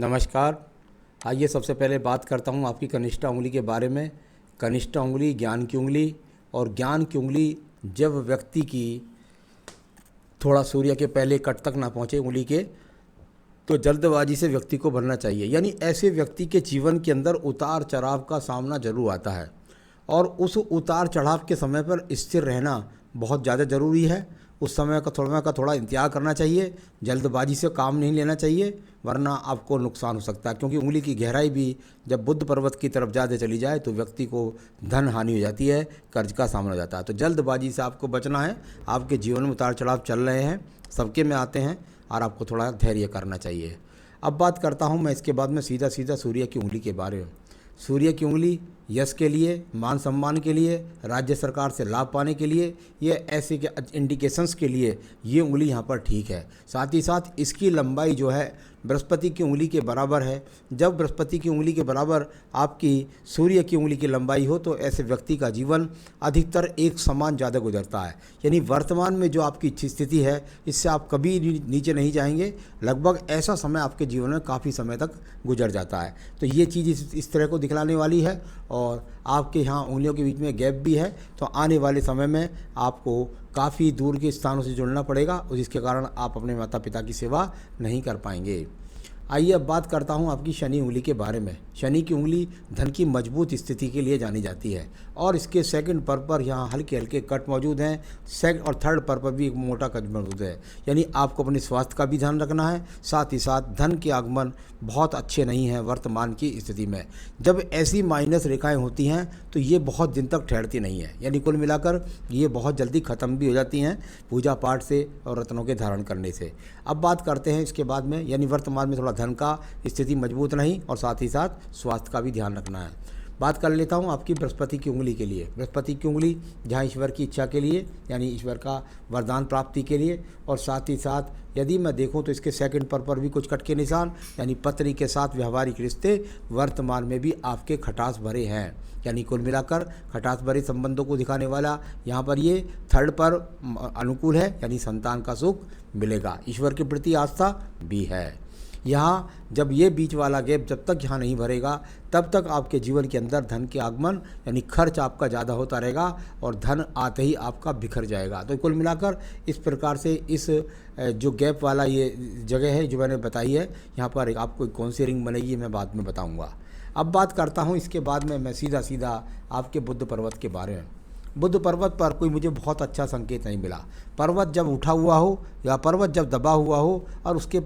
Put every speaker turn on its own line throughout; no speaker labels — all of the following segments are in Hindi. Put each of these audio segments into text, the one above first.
नमस्कार। आइए सबसे पहले बात करता हूँ आपकी कनिष्ठा उंगली के बारे में। कनिष्ठा उंगली ज्ञान की उंगली, और ज्ञान की उंगली जब व्यक्ति की थोड़ा सूर्य के पहले कट तक ना पहुँचे उंगली के, तो जल्दबाजी से व्यक्ति को बनना चाहिए। यानी ऐसे व्यक्ति के जीवन के अंदर उतार चढ़ाव का सामना जरूर आता है, और उस उतार चढ़ाव के समय पर स्थिर रहना बहुत ज़्यादा ज़रूरी है। उस समय का थोड़ा इंतजार करना चाहिए, जल्दबाजी से काम नहीं लेना चाहिए, वरना आपको नुकसान हो सकता है। क्योंकि उंगली की गहराई भी जब बुद्ध पर्वत की तरफ ज़्यादा चली जाए तो व्यक्ति को धन हानि हो जाती है, कर्ज का सामना हो जाता है। तो जल्दबाजी से आपको बचना है। आपके जीवन में उतार चढ़ाव चल रहे हैं, सबके में आते हैं, और आपको थोड़ा धैर्य करना चाहिए। अब बात करता हूँ मैं इसके बाद में सीधा सूर्य की उंगली के बारे में। सूर्य की उंगली यश के लिए, मान सम्मान के लिए, राज्य सरकार से लाभ पाने के लिए, ये ऐसे के इंडिकेशंस के लिए ये उंगली यहाँ पर ठीक है। साथ ही साथ इसकी लंबाई जो है बृहस्पति की उंगली के बराबर है। जब बृहस्पति की उंगली के बराबर आपकी सूर्य की उंगली की लंबाई हो तो ऐसे व्यक्ति का जीवन अधिकतर एक समान ज़्यादा गुजरता है। यानी वर्तमान में जो आपकी स्थिति है इससे आप कभी नीचे नहीं जाएंगे। लगभग ऐसा समय आपके जीवन में काफ़ी समय तक गुजर जाता है। तो ये चीज़ इस तरह को दिखलाने वाली है, और आपके यहाँ उंगलियों के बीच में गैप भी है। तो आने वाले समय में आपको काफ़ी दूर के स्थानों से जुड़ना पड़ेगा, और जिसके कारण आप अपने माता पिता की सेवा नहीं कर पाएंगे। आइए अब बात करता हूँ आपकी शनि उंगली के बारे में। शनि की उंगली धन की मजबूत स्थिति के लिए जानी जाती है, और इसके सेकंड पर यहाँ हल्के हल्के कट मौजूद हैं। सेकंड और थर्ड पर भी एक मोटा कट मौजूद है। यानी आपको अपने स्वास्थ्य का भी ध्यान रखना है। साथ ही साथ धन के आगमन बहुत अच्छे नहीं हैं वर्तमान की स्थिति में। जब ऐसी माइनस रेखाएं होती हैं तो ये बहुत दिन तक ठहरती नहीं है। यानी कुल मिलाकर ये बहुत जल्दी ख़त्म भी हो जाती हैं पूजा पाठ से और रत्नों के धारण करने से। अब बात करते हैं इसके बाद में, यानी वर्तमान में थोड़ा धन का स्थिति मजबूत नहीं, और साथ ही साथ स्वास्थ्य का भी ध्यान रखना है। बात कर लेता हूँ आपकी बृहस्पति की उंगली के लिए। बृहस्पति की उंगली जहाँ ईश्वर की इच्छा के लिए, यानी ईश्वर का वरदान प्राप्ति के लिए, और साथ ही साथ यदि मैं देखूँ तो इसके सेकंड पर भी कुछ कट के निशान, यानी पत्नी के साथ व्यवहारिक रिश्ते वर्तमान में भी आपके खटास भरे हैं। यानी कुल मिलाकर खटास भरे संबंधों को दिखाने वाला यहाँ पर ये थर्ड पर अनुकूल है, यानी संतान का सुख मिलेगा। ईश्वर के प्रति आस्था भी है। यहाँ जब ये बीच वाला गैप जब तक यहाँ नहीं भरेगा तब तक आपके जीवन के अंदर धन के आगमन, यानी खर्च आपका ज़्यादा होता रहेगा, और धन आते ही आपका बिखर जाएगा। तो कुल मिलाकर इस प्रकार से इस जो गैप वाला ये जगह है जो मैंने बताई है, यहाँ पर आपको कौन सी रिंग बनेगी मैं बाद में बताऊँगा। अब बात करता हूँ इसके बाद में मैं सीधा आपके बुद्ध पर्वत के बारे में। बुद्ध पर्वत पर कोई मुझे बहुत अच्छा संकेत नहीं मिला। पर्वत जब उठा हुआ हो या पर्वत जब दबा हुआ हो और उसके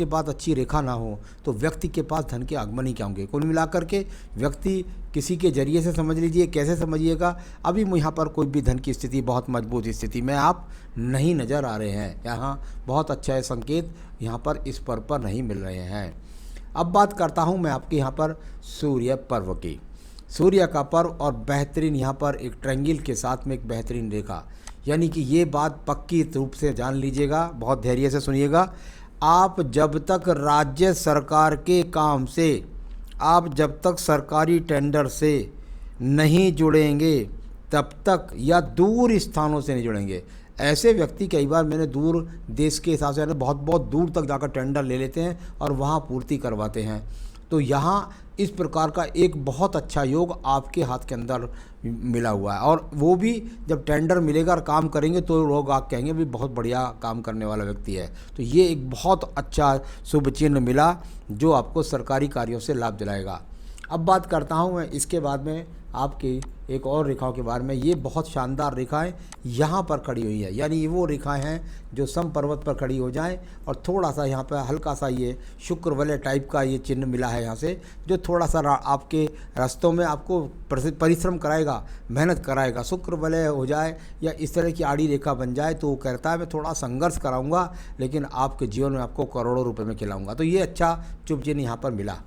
बाद अच्छी रेखा ना हो तो व्यक्ति के पास धन के आगमन ही क्या होंगे। कुल मिलाकर के व्यक्ति किसी के जरिए से समझ लीजिए, कैसे समझिएगा, अभी यहाँ पर कोई भी धन की स्थिति बहुत मजबूत स्थिति में आप नहीं नज़र आ रहे हैं। यहाँ बहुत अच्छा संकेत यहाँ पर इस पर्व पर नहीं मिल रहे हैं। अब बात करता हूँ मैं आपके यहाँ पर सूर्य पर्व की। सूर्य का पर्व और बेहतरीन यहाँ पर एक ट्रायंगल के साथ में एक बेहतरीन रेखा, यानी कि ये बात पक्की रूप से जान लीजिएगा, बहुत धैर्य से सुनिएगा। आप जब तक राज्य सरकार के काम से, आप जब तक सरकारी टेंडर से नहीं जुड़ेंगे तब तक, या दूर स्थानों से नहीं जुड़ेंगे। ऐसे व्यक्ति कई बार मैंने दूर देश के हिसाब से बहुत दूर तक जाकर टेंडर ले लेते हैं और वहाँ पूर्ति करवाते हैं। तो यहाँ इस प्रकार का एक बहुत अच्छा योग आपके हाथ के अंदर मिला हुआ है, और वो भी जब टेंडर मिलेगा और काम करेंगे तो लोग आप कहेंगे भी बहुत बढ़िया काम करने वाला व्यक्ति है। तो ये एक बहुत अच्छा शुभ चिन्ह मिला जो आपको सरकारी कार्यों से लाभ दिलाएगा। अब बात करता हूँ मैं इसके बाद में आपकी एक और रेखाओं के बारे में। ये बहुत शानदार रेखाएं यहाँ पर खड़ी हुई है, यानी ये वो रेखाएं हैं जो सम पर्वत पर खड़ी हो जाएं, और थोड़ा सा यहाँ पर हल्का सा ये शुक्र वलय टाइप का ये चिन्ह मिला है यहाँ से, जो थोड़ा सा आपके रास्तों में आपको परिश्रम कराएगा, मेहनत कराएगा। शुक्र वलय हो जाए या इस तरह की आड़ी रेखा बन जाए तो वो कहता है मैं थोड़ा संघर्ष कराऊँगा लेकिन आपके जीवन में आपको करोड़ों रुपये में खिलाऊँगा। तो ये अच्छा शुभ चिन्ह यहाँ पर मिला।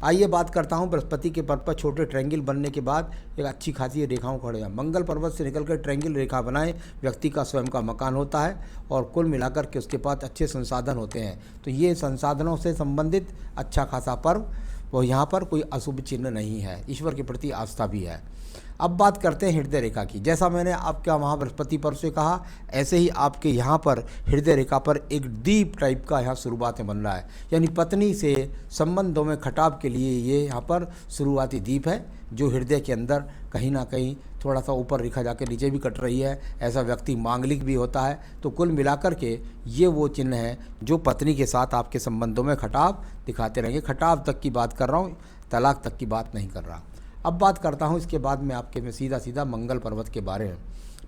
आइए बात करता हूँ बृहस्पति के पर्वत पर छोटे ट्रायंगल बनने के बाद एक अच्छी खासी रेखाओं खड़े हैं। मंगल पर्वत से निकलकर ट्रायंगल रेखा बनाए व्यक्ति का स्वयं का मकान होता है, और कुल मिलाकर के उसके पास अच्छे संसाधन होते हैं। तो ये संसाधनों से संबंधित अच्छा खासा पर्व, वो यहाँ पर कोई अशुभ चिन्ह नहीं है, ईश्वर के प्रति आस्था भी है। अब बात करते हैं हृदय रेखा की। जैसा मैंने आपका वहाँ बृहस्पति पर्व से कहा, ऐसे ही आपके यहाँ पर हृदय रेखा पर एक दीप टाइप का यहाँ शुरुआत में बन रहा है, यानी पत्नी से संबंधों में खटाव के लिए ये यहाँ पर शुरुआती दीप है, जो हृदय के अंदर कहीं ना कहीं थोड़ा सा ऊपर रेखा जाकर नीचे भी कट रही है। ऐसा व्यक्ति मांगलिक भी होता है। तो कुल मिलाकर के ये वो चिन्ह है जो पत्नी के साथ आपके संबंधों में खटाव दिखाते रहेंगे। खटाव तक की बात कर रहा हूँ, तलाक तक की बात नहीं कर रहा। अब बात करता हूँ इसके बाद में आपके में सीधा मंगल पर्वत के बारे में।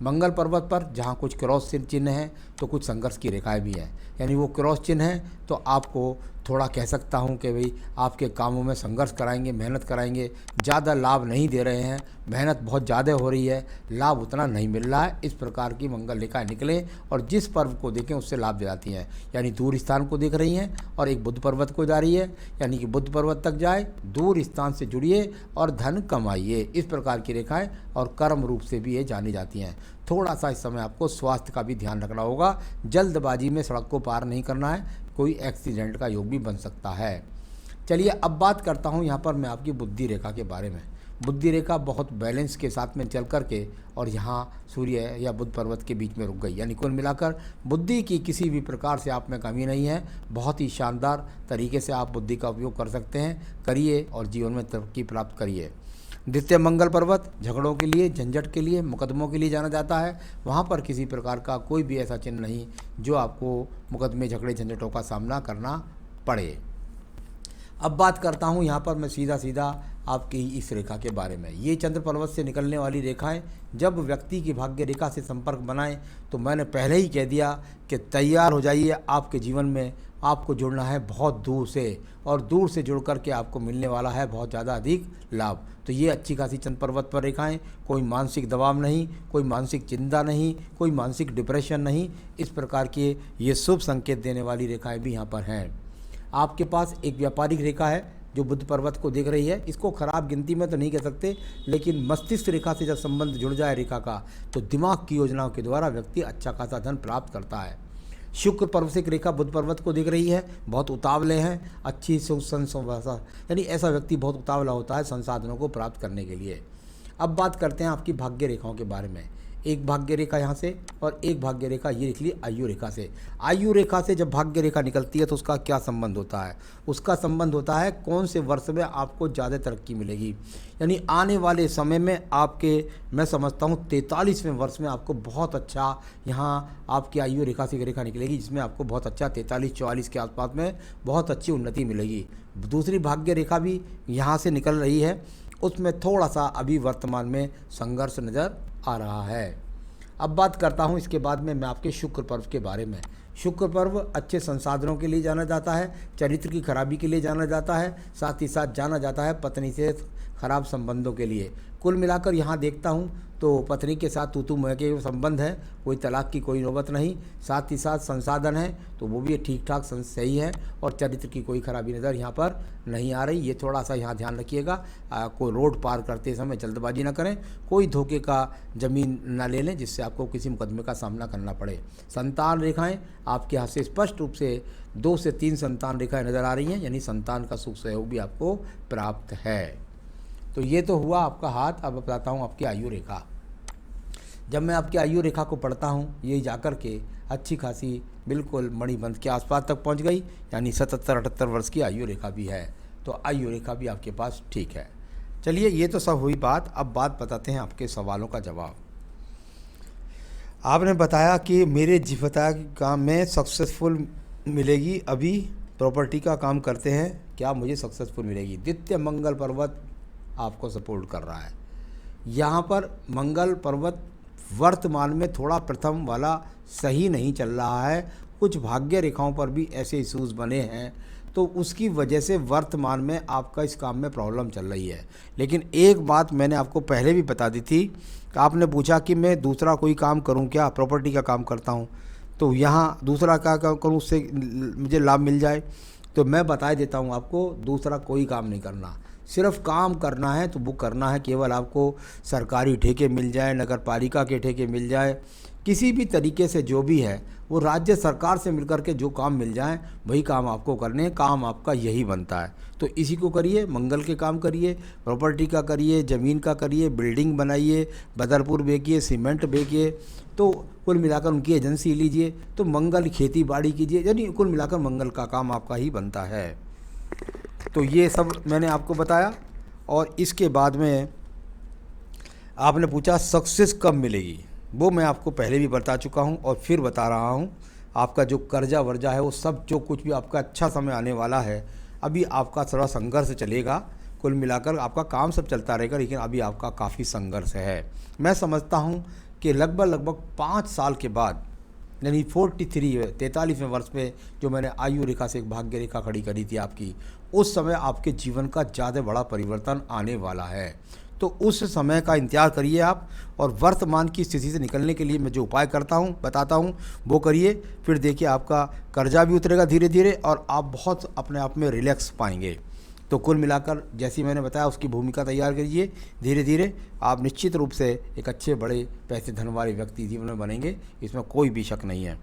मंगल पर्वत पर जहाँ कुछ क्रॉस चिन्ह हैं तो कुछ संघर्ष की रेखाएं भी हैं, यानी वो क्रॉस चिन्ह हैं तो आपको थोड़ा कह सकता हूँ कि भाई आपके कामों में संघर्ष कराएंगे, मेहनत कराएंगे, ज़्यादा लाभ नहीं दे रहे हैं, मेहनत बहुत ज़्यादा हो रही है, लाभ उतना नहीं मिल रहा है। इस प्रकार की मंगल रेखाएं निकलें और जिस पर्व को देखें उससे लाभ दिलाती हैं, यानी दूर स्थान को देख रही हैं और एक बुध पर्वत को जा रही है, यानी कि बुध पर्वत तक जाए, दूर स्थान से जुड़िए और धन कमाइए। इस प्रकार की रेखाएं और कर्म रूप से भी ये जानी जाती हैं। थोड़ा सा इस समय आपको स्वास्थ्य का भी ध्यान रखना होगा, जल्दबाजी में सड़क को पार नहीं करना है, कोई एक्सीडेंट का योग भी बन सकता है। चलिए अब बात करता हूँ यहाँ पर मैं आपकी बुद्धि रेखा के बारे में। बुद्धि रेखा बहुत बैलेंस के साथ में चल कर के और यहाँ सूर्य या बुध पर्वत के बीच में रुक गई, यानी कुल मिलाकर बुद्धि की किसी भी प्रकार से आप में कमी नहीं है। बहुत ही शानदार तरीके से आप बुद्धि का उपयोग कर सकते हैं, करिए और जीवन में तरक्की प्राप्त करिए। द्वितीय मंगल पर्वत झगड़ों के लिए, झंझट के लिए, मुकदमों के लिए जाना जाता है। वहाँ पर किसी प्रकार का कोई भी ऐसा चिन्ह नहीं जो आपको मुकदमे, झगड़े, झंझटों का सामना करना पड़े। अब बात करता हूँ यहाँ पर मैं सीधा आपकी इस रेखा के बारे में। ये चंद्र पर्वत से निकलने वाली रेखाएं जब व्यक्ति की भाग्य रेखा से संपर्क बनाएं तो मैंने पहले ही कह दिया कि तैयार हो जाइए। आपके जीवन में आपको जुड़ना है बहुत दूर से, और दूर से जुड़ कर के आपको मिलने वाला है बहुत ज़्यादा अधिक लाभ। तो ये अच्छी खासी चंद्र पर्वत पर रेखाएं, कोई मानसिक दबाव नहीं, कोई मानसिक चिंता नहीं, कोई मानसिक डिप्रेशन नहीं, इस प्रकार के ये शुभ संकेत देने वाली रेखाएं भी यहाँ पर हैं। आपके पास एक व्यापारिक रेखा है जो बुध पर्वत को देख रही है। इसको खराब गिनती में तो नहीं कह सकते, लेकिन मस्तिष्क रेखा से जब संबंध जुड़ जाए रेखा का तो दिमाग की योजनाओं के द्वारा व्यक्ति अच्छा खासा धन प्राप्त करता है। शुक्र पर्व से एक रेखा बुध पर्वत को दिख रही है, बहुत उतावले हैं, अच्छी भाषा, यानी ऐसा व्यक्ति बहुत उतावला होता है संसाधनों को प्राप्त करने के लिए। अब बात करते हैं आपकी भाग्य रेखाओं के बारे में। एक भाग्य रेखा यहाँ से और एक भाग्य रेखा ये लिख ली आयु रेखा से। आयु रेखा से जब भाग्य रेखा निकलती है तो उसका क्या संबंध होता है? उसका संबंध होता है कौन से वर्ष में आपको ज़्यादा तरक्की मिलेगी, यानी आने वाले समय में आपके, मैं समझता हूँ 43वें वर्ष में आपको बहुत अच्छा, यहाँ आपकी आयु रेखा से एक रेखा निकलेगी जिसमें आपको बहुत अच्छा 43-44 के आसपास में बहुत अच्छी उन्नति मिलेगी। दूसरी भाग्य रेखा भी यहाँ से निकल रही है, उसमें थोड़ा सा अभी वर्तमान में संघर्ष नज़र आ रहा है। अब बात करता हूँ इसके बाद में मैं आपके शुक्र पर्व के बारे में। शुक्र पर्व अच्छे संसाधनों के लिए जाना जाता है, चरित्र की खराबी के लिए जाना जाता है, साथ ही साथ जाना जाता है पत्नी से खराब संबंधों के लिए। कुल मिलाकर यहाँ देखता हूँ तो पत्नी के साथ तू मैं के संबंध है, कोई तलाक की कोई नौबत नहीं, साथ ही साथ संसाधन है तो वो भी ठीक ठाक सही है, और चरित्र की कोई खराबी नज़र यहाँ पर नहीं आ रही। ये थोड़ा सा यहाँ ध्यान रखिएगा, कोई रोड पार करते समय जल्दबाजी ना करें, कोई धोखे का ज़मीन ना ले लें जिससे आपको किसी मुकदमे का सामना करना पड़े। संतान रेखाएँ आपके यहाँ से स्पष्ट रूप से 2 से 3 संतान रेखाएँ नज़र आ रही हैं, यानी संतान का सुख सहयोग भी आपको प्राप्त है। तो ये तो हुआ आपका हाथ। अब बताता हूँ आपकी आयु रेखा। जब मैं आपकी आयु रेखा को पढ़ता हूँ ये जाकर के अच्छी खासी बिल्कुल मणिबंध के आसपास तक पहुँच गई, यानी 77-78 वर्ष की आयु रेखा भी है, तो आयु रेखा भी आपके पास ठीक है। चलिए ये तो सब हुई बात। अब बात बताते हैं आपके सवालों का जवाब। आपने बताया कि मेरे जीवता काम में सक्सेसफुल मिलेगी, अभी प्रॉपर्टी का काम करते हैं, क्या मुझे सक्सेसफुल मिलेगी? द्वितीय मंगल पर्वत आपको सपोर्ट कर रहा है। यहाँ पर मंगल पर्वत वर्तमान में थोड़ा प्रथम वाला सही नहीं चल रहा है, कुछ भाग्य रेखाओं पर भी ऐसे इशूज़ बने हैं, तो उसकी वजह से वर्तमान में आपका इस काम में प्रॉब्लम चल रही है। लेकिन एक बात मैंने आपको पहले भी बता दी थी कि आपने पूछा कि मैं दूसरा कोई काम करूं क्या, प्रॉपर्टी का काम करता हूं, तो यहाँ दूसरा क्या करूं उससे मुझे लाभ मिल जाए, तो मैं बता देता हूं आपको, दूसरा कोई काम नहीं करना, सिर्फ काम करना है तो वो करना है केवल आपको सरकारी ठेके मिल जाए, नगर पालिका के ठेके मिल जाए, किसी भी तरीके से जो भी है वो राज्य सरकार से मिलकर के जो काम मिल जाए वही काम आपको करने हैं, काम आपका यही बनता है। तो इसी को करिए, मंगल के काम करिए, प्रॉपर्टी का करिए, ज़मीन का करिए, बिल्डिंग बनाइए, बदरपुर बेचिए, सीमेंट बेचिए, तो कुल मिलाकर उनकी एजेंसी लीजिए, तो मंगल खेती बाड़ी कीजिए, यानी कुल मिलाकर मंगल का काम आपका ही बनता है। तो ये सब मैंने आपको बताया। और इसके बाद में आपने पूछा सक्सेस कब मिलेगी, वो मैं आपको पहले भी बता चुका हूँ और फिर बता रहा हूँ। आपका जो कर्जा वर्जा है वो सब, जो कुछ भी आपका अच्छा समय आने वाला है, अभी आपका थोड़ा संघर्ष चलेगा। कुल मिलाकर आपका काम सब चलता रहेगा, लेकिन अभी आपका काफ़ी संघर्ष है। मैं समझता हूँ कि लगभग 5 साल के बाद, यानी 43वें वर्ष में जो मैंने आयु रेखा से एक भाग्य रेखा खड़ी करी थी आपकी, उस समय आपके जीवन का ज़्यादा बड़ा परिवर्तन आने वाला है। तो उस समय का इंतजार करिए आप, और वर्तमान की स्थिति से निकलने के लिए मैं जो उपाय बताता हूँ वो करिए। फिर देखिए आपका कर्जा भी उतरेगा धीरे धीरे और आप बहुत अपने आप में रिलैक्स पाएंगे। तो कुल मिलाकर जैसी मैंने बताया उसकी भूमिका तैयार करिए, धीरे धीरे आप निश्चित रूप से एक अच्छे बड़े पैसे धन वाले व्यक्ति जीवन में बनेंगे, इसमें कोई भी शक नहीं है।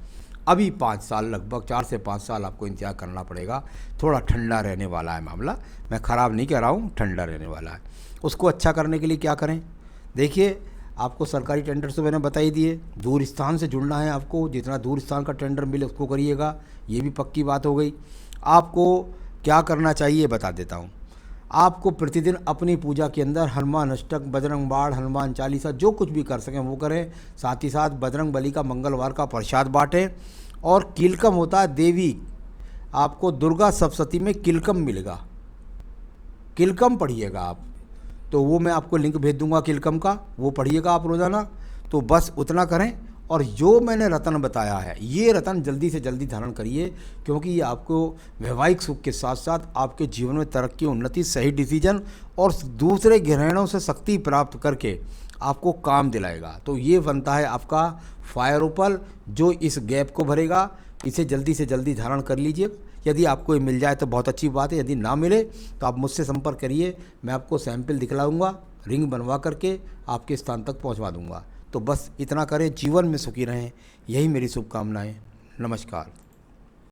अभी 5 साल, लगभग 4 से 5 साल आपको इंतजार करना पड़ेगा। थोड़ा ठंडा रहने वाला है मामला, मैं ख़राब नहीं कह रहा हूँ, ठंडा रहने वाला है। उसको अच्छा करने के लिए क्या करें, देखिए आपको सरकारी टेंडर तो मैंने बता ही दिए। दूर स्थान से जुड़ना है आपको, जितना दूर स्थान का टेंडर मिले उसको करिएगा, ये भी पक्की बात हो गई। आपको क्या करना चाहिए बता देता हूँ। आपको प्रतिदिन अपनी पूजा के अंदर हनुमान अष्टक, बजरंग बाण, हनुमान चालीसा, जो कुछ भी कर सकें वो करें। साथ ही साथ बजरंग बली का मंगलवार का प्रसाद बांटें। और किलकम होता है देवी, आपको दुर्गा सप्तशती में किलकम मिलेगा, किलकम पढ़िएगा आप, तो वो मैं आपको लिंक भेज दूंगा किलकम का, वो पढ़िएगा आप रोज़ाना। तो बस उतना करें। और जो मैंने रतन बताया है, ये रतन जल्दी से जल्दी धारण करिए, क्योंकि ये आपको वैवाहिक सुख के साथ साथ आपके जीवन में तरक्की, उन्नति, सही डिसीजन और दूसरे ग्रहणों से शक्ति प्राप्त करके आपको काम दिलाएगा। तो ये बनता है आपका फायर ओपल, जो इस गैप को भरेगा। इसे जल्दी से जल्दी धारण कर लीजिए। यदि आपको ये मिल जाए तो बहुत अच्छी बात है, यदि ना मिले तो आप मुझसे संपर्क करिए, मैं आपको सैंपल दिखलाऊंगा, रिंग बनवा करके आपके स्थान तक पहुंचवा दूंगा। तो बस इतना करें, जीवन में सुखी रहें, यही मेरी शुभकामनाएं। नमस्कार।